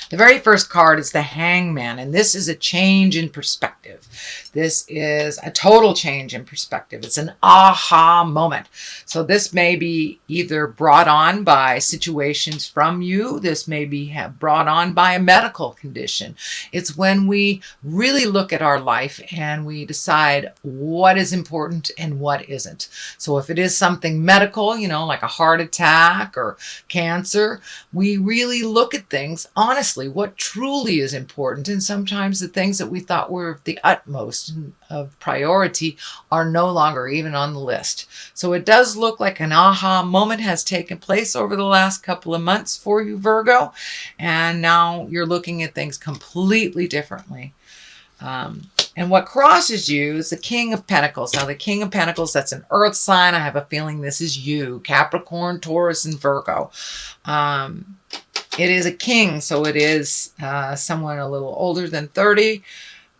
The very first card is the Hangman, and this is a change in perspective. This is a total change in perspective. It's an aha moment. So this may be either brought on by situations from you. This may be brought on by a medical condition. It's when we really look at our life and we decide what is important and what isn't. So if it is something medical, like a heart attack or cancer, we really look at things honestly, what truly is important. And sometimes the things that we thought were of the utmost of priority are no longer even on the list. So it does look like an aha moment has taken place over the last couple of months for you, Virgo. And now you're looking at things completely differently. And what crosses you is the King of Pentacles. Now, the King of Pentacles, that's an earth sign. I have a feeling this is you, Capricorn, Taurus, and Virgo. It is a king, so it is someone a little older than 30.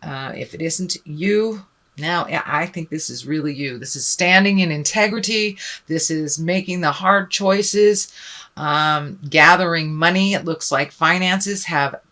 If it isn't you, now I think this is really you. This is standing in integrity. This is making the hard choices, gathering money. It looks like finances have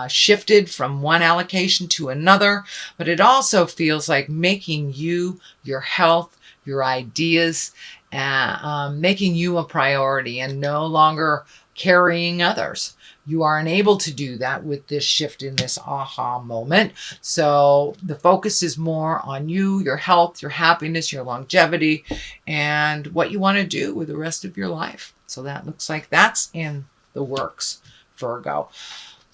shifted from one allocation to another, but it also feels like making you, your health, your ideas, making you a priority and no longer carrying others. You are unable to do that with this shift in this aha moment. So the focus is more on you, your health, your happiness, your longevity, and what you want to do with the rest of your life. So that looks like that's in the works, Virgo.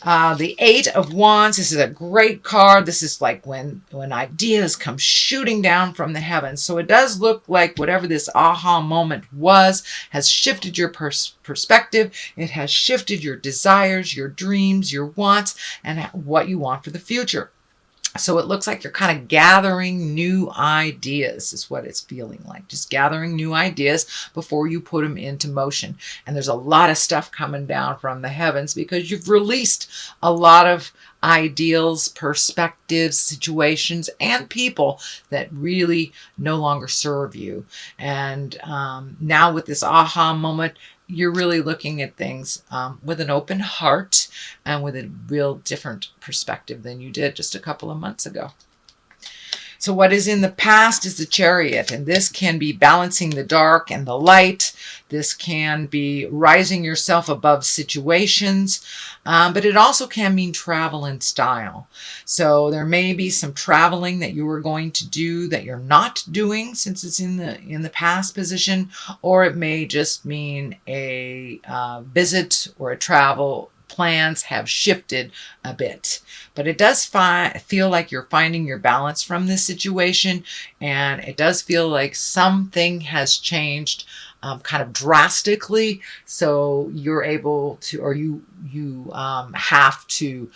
The Eight of Wands, this is a great card. This is like when ideas come shooting down from the heavens. So it does look like whatever this aha moment was has shifted your perspective. It has shifted your desires, your dreams, your wants, and what you want for the future. So it looks like you're kind of gathering new ideas is what it's feeling like. Just gathering new ideas before you put them into motion. And there's a lot of stuff coming down from the heavens because you've released a lot of ideals, perspectives, situations, and people that really no longer serve you. And now with this aha moment, you're really looking at things with an open heart and with a real different perspective than you did just a couple of months ago. So what is in the past is the Chariot, and this can be balancing the dark and the light. This can be rising yourself above situations, but it also can mean travel and style. So there may be some traveling that you are going to do that you're not doing since it's in the past position, or it may just mean a visit or a travel. Plans have shifted a bit, but it does feel like you're finding your balance from this situation, and it does feel like something has changed kind of drastically, so you're able to, or you have to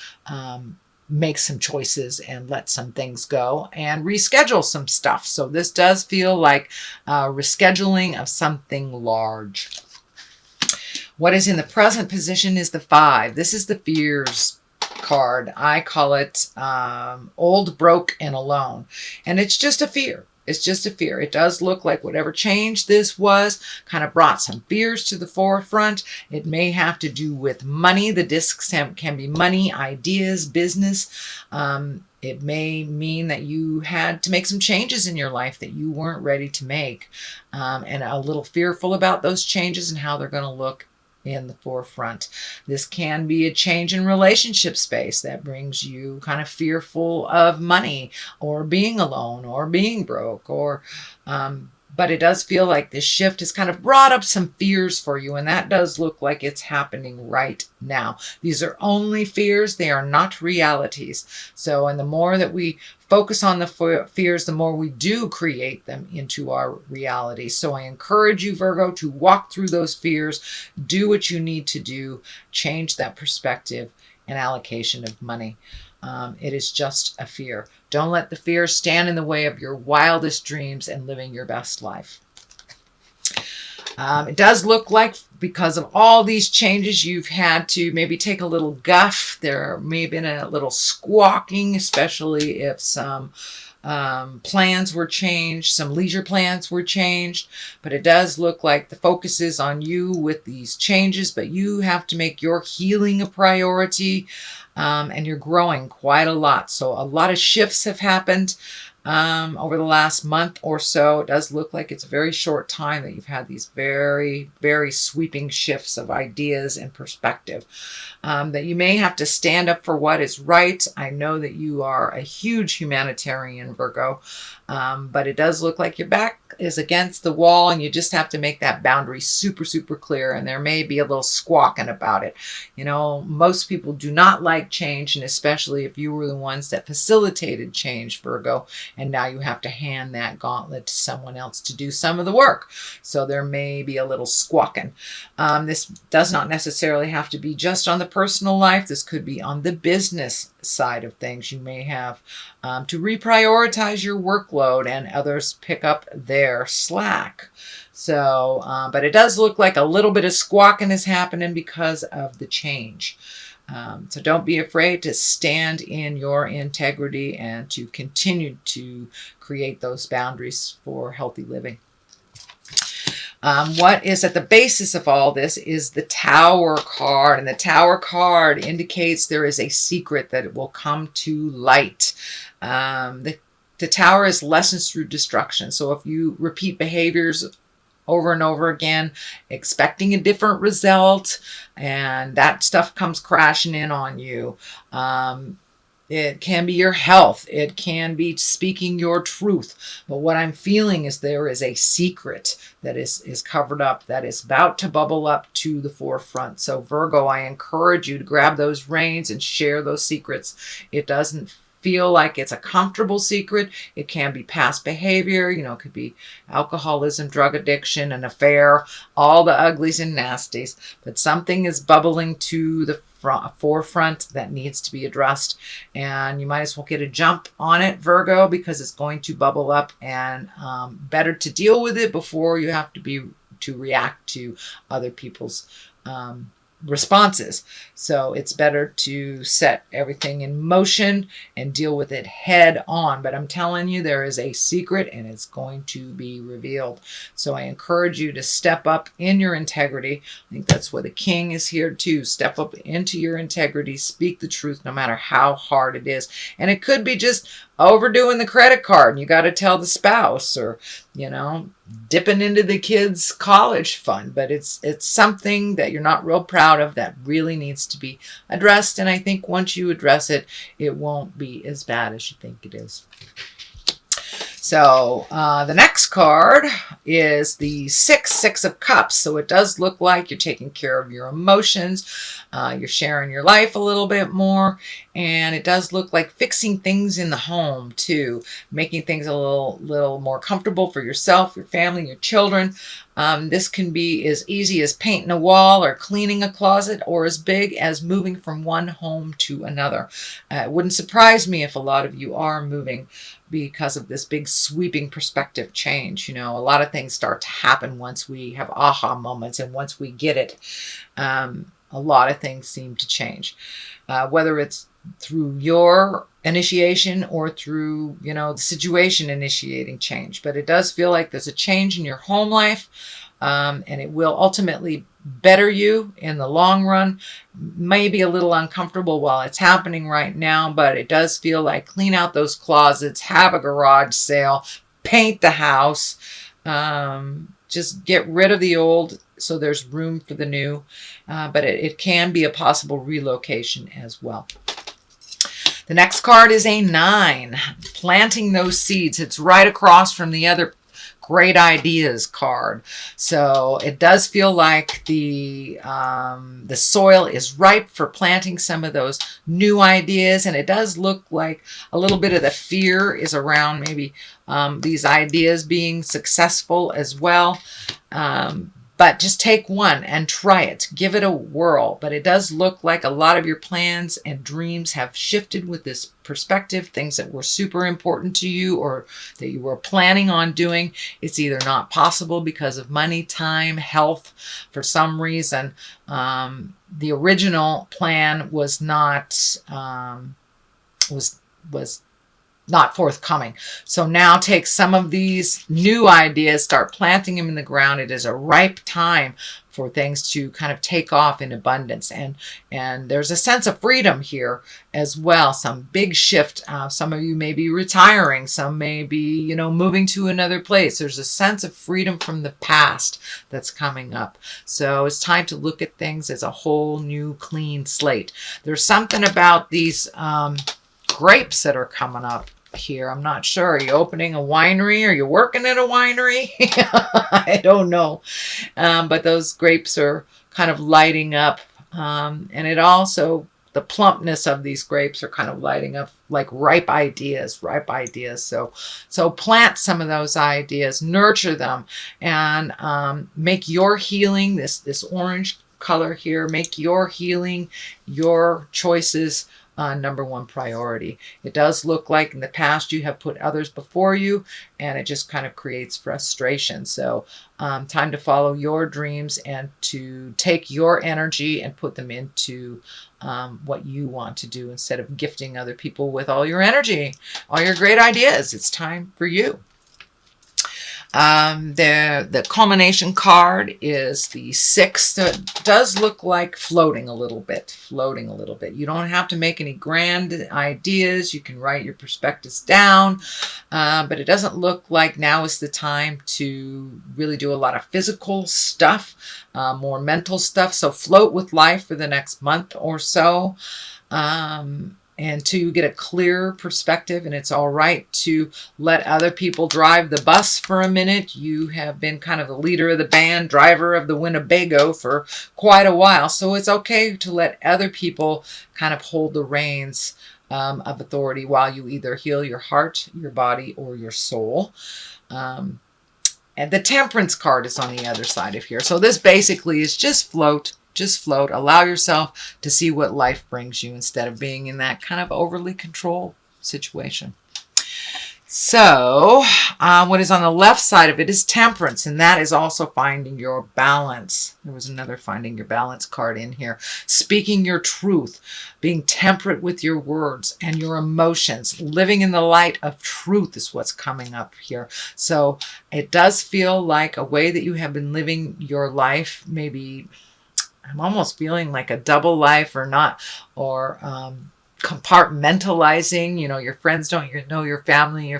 make some choices and let some things go and reschedule some stuff. So this does feel like rescheduling of something large. What is in the present position is the 5. This is the fears card. I call it old, broke, and alone. And it's just a fear. It's just a fear. It does look like whatever change this was kind of brought some fears to the forefront. It may have to do with money. The discs can be money, ideas, business. It may mean that you had to make some changes in your life that you weren't ready to make, and a little fearful about those changes and how they're going to look in the forefront. This can be a change in relationship space that brings you kind of fearful of money or being alone or being broke, or but it does feel like this shift has kind of brought up some fears for you, and that does look like it's happening right now. These are only fears. They are not realities. So, and the more that we focus on the fears, the more we do create them into our reality. So I encourage you, Virgo, to walk through those fears, do what you need to do, change that perspective and allocation of money. It is just a fear. Don't let the fear stand in the way of your wildest dreams and living your best life. It does look like because of all these changes, you've had to maybe take a little guff. There may have been a little squawking, especially if some plans were changed, some leisure plans were changed, but it does look like the focus is on you with these changes, but you have to make your healing a priority, and you're growing quite a lot. So a lot of shifts have happened over the last month or so. It does look like it's a very short time that you've had these very, very sweeping shifts of ideas and perspective. That you may have to stand up for what is right. I know that you are a huge humanitarian, Virgo, but it does look like your back is against the wall and you just have to make that boundary super, super clear. And there may be a little squawking about it. You know, most people do not like change, and especially if you were the ones that facilitated change, Virgo, and now you have to hand that gauntlet to someone else to do some of the work. So there may be a little squawking. This does not necessarily have to be just on the personal life. This could be on the business side of things. You may have to reprioritize your workload and others pick up their slack. So, but it does look like a little bit of squawking is happening because of the change. So don't be afraid to stand in your integrity and to continue to create those boundaries for healthy living. What is at the basis of all this is the Tower card. And the Tower card indicates there is a secret that will come to light. The Tower is lessons through destruction. So if you repeat behaviors over and over again, expecting a different result, and that stuff comes crashing in on you. It can be your health. It can be speaking your truth. But what I'm feeling is there is a secret that is covered up, that is about to bubble up to the forefront. So Virgo, I encourage you to grab those reins and share those secrets. It doesn't feel like it's a comfortable secret. It can be past behavior. You know, it could be alcoholism, drug addiction, an affair, all the uglies and nasties. But something is bubbling to the forefront that needs to be addressed, and you might as well get a jump on it, Virgo, because it's going to bubble up, and better to deal with it before you have to react to other people's responses. So it's better to set everything in motion and deal with it head on. But I'm telling you, there is a secret and it's going to be revealed. So I encourage you to step up in your integrity. I think that's where the king is here too. Step up into your integrity, speak the truth no matter how hard it is. And it could be just overdoing the credit card and you got to tell the spouse, or, you know, dipping into the kids' college fund, but it's something that you're not real proud of that really needs to be addressed. And I think once you address it, it won't be as bad as you think it is. So the next card is the Six of Cups. So it does look like you're taking care of your emotions. You're sharing your life a little bit more. And it does look like fixing things in the home too. Making things a little more comfortable for yourself, your family, your children. This can be as easy as painting a wall or cleaning a closet, or as big as moving from one home to another. It wouldn't surprise me if a lot of you are moving because of this big sweeping perspective change. You know, a lot of things start to happen once we have aha moments, and once we get it, a lot of things seem to change. Whether it's through your initiation or through, you know, the situation initiating change. But it does feel like there's a change in your home life, and it will ultimately better you in the long run. Maybe a little uncomfortable while it's happening right now, but it does feel like clean out those closets, have a garage sale, paint the house, just get rid of the old so there's room for the new. But it can be a possible relocation as well. The next card is a 9, planting those seeds. It's right across from the other great ideas card. So it does feel like the soil is ripe for planting some of those new ideas. And it does look like a little bit of the fear is around maybe these ideas being successful as well. But just take one and try it. Give it a whirl. But it does look like a lot of your plans and dreams have shifted with this perspective. Things that were super important to you or that you were planning on doing, it's either not possible because of money, time, health. For some reason, the original plan was not, was not forthcoming. So now take some of these new ideas, start planting them in the ground. It is a ripe time for things to kind of take off in abundance. And there's a sense of freedom here as well. Some big shift. Some of you may be retiring. Some may be, moving to another place. There's a sense of freedom from the past that's coming up. So it's time to look at things as a whole new clean slate. There's something about these grapes that are coming up here. I'm not sure. Are you opening a winery? Are you working at a winery? I don't know. But those grapes are kind of lighting up. And it also, the plumpness of these grapes are kind of lighting up like ripe ideas. So plant some of those ideas, nurture them, and make your healing, this orange color here, make your healing, your choices number one priority. It does look like in the past you have put others before you, and it just kind of creates frustration. So time to follow your dreams and to take your energy and put them into what you want to do instead of gifting other people with all your energy, all your great ideas. It's time for you. The culmination card is the 6. So it does look like floating a little bit. You don't have to make any grand ideas. You can write your perspectives down, but it doesn't look like now is the time to really do a lot of physical stuff, more mental stuff. So float with life for the next month or so. And to get a clear perspective, and it's all right to let other people drive the bus for a minute. You have been kind of the leader of the band, driver of the Winnebago for quite a while, so it's okay to let other people kind of hold the reins of authority while you either heal your heart, your body, or your soul. And the Temperance card is on the other side of here. So this basically is just float. Just float. Allow yourself to see what life brings you instead of being in that kind of overly controlled situation. So what is on the left side of it is Temperance, and that is also finding your balance. There was another finding your balance card in here. Speaking your truth, being temperate with your words and your emotions, living in the light of truth is what's coming up here. So it does feel like a way that you have been living your life, maybe I'm almost feeling like a double life or not, or compartmentalizing. Your friends don't know your family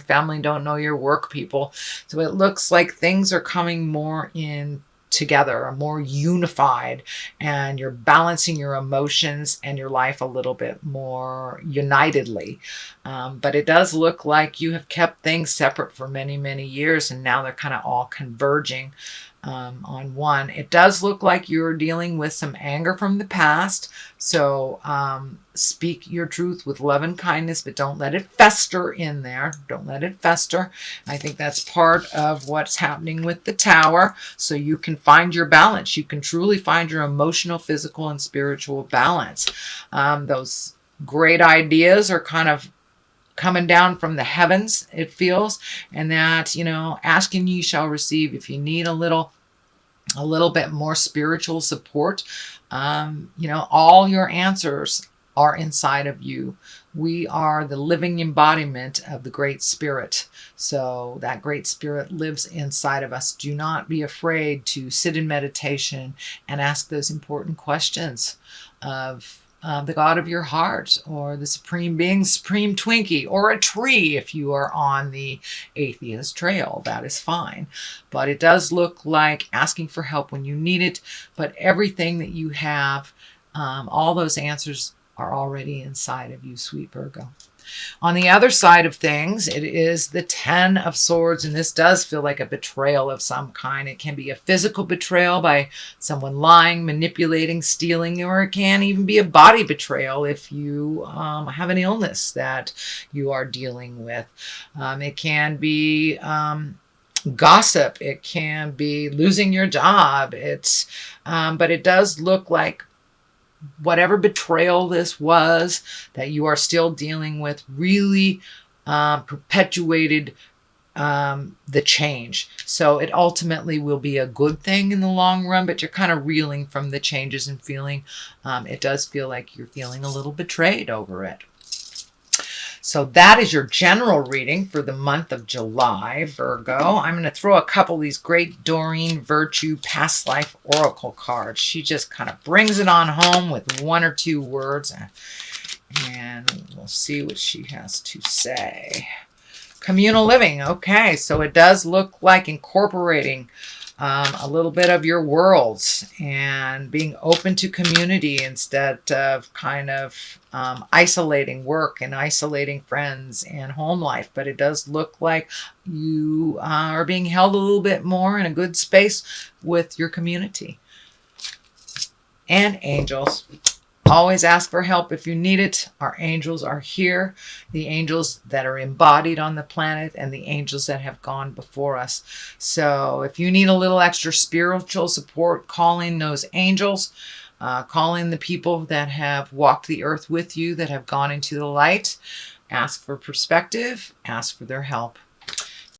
don't know your work people. So it looks like things are coming more in together, more unified, and you're balancing your emotions and your life a little bit more unitedly. But it does look like you have kept things separate for many, many years, and now they're kind of all converging on one. It does look like you're dealing with some anger from the past. So speak your truth with love and kindness, but don't let it fester in there. Don't let it fester. I think that's part of what's happening with the Tower. So you can find your balance. You can truly find your emotional, physical, and spiritual balance. Those great ideas are kind of coming down from the heavens, it feels, and that, ask and ye shall receive. If you need a little bit more spiritual support, all your answers are inside of you. We are the living embodiment of the Great Spirit. So that Great Spirit lives inside of us. Do not be afraid to sit in meditation and ask those important questions of the God of your heart, or the Supreme Being, Supreme Twinkie, or a tree if you are on the atheist trail. That is fine. But it does look like asking for help when you need it. But everything that you have, all those answers are already inside of you, sweet Virgo. On the other side of things, it is the 10 of Swords, and this does feel like a betrayal of some kind. It can be a physical betrayal by someone lying, manipulating, stealing, or it can even be a body betrayal if you have an illness that you are dealing with. It can be gossip. It can be losing your job. But it does look like whatever betrayal this was that you are still dealing with really perpetuated the change. So it ultimately will be a good thing in the long run, but you're kind of reeling from the changes and feeling, it does feel like you're feeling a little betrayed over it. So that is your general reading for the month of July, Virgo. I'm going to throw a couple of these great Doreen Virtue Past Life Oracle cards. She just kind of brings it on home with one or two words. And we'll see what she has to say. Communal living. Okay, so it does look like incorporating a little bit of your worlds and being open to community instead of kind of isolating work and isolating friends and home life. But it does look like you are being held a little bit more in a good space with your community. And angels. Always ask for help if you need it. Our angels are here. The angels that are embodied on the planet and the angels that have gone before us. So if you need a little extra spiritual support, call in those angels. Call in the people that have walked the earth with you, that have gone into the light. Ask for perspective. Ask for their help.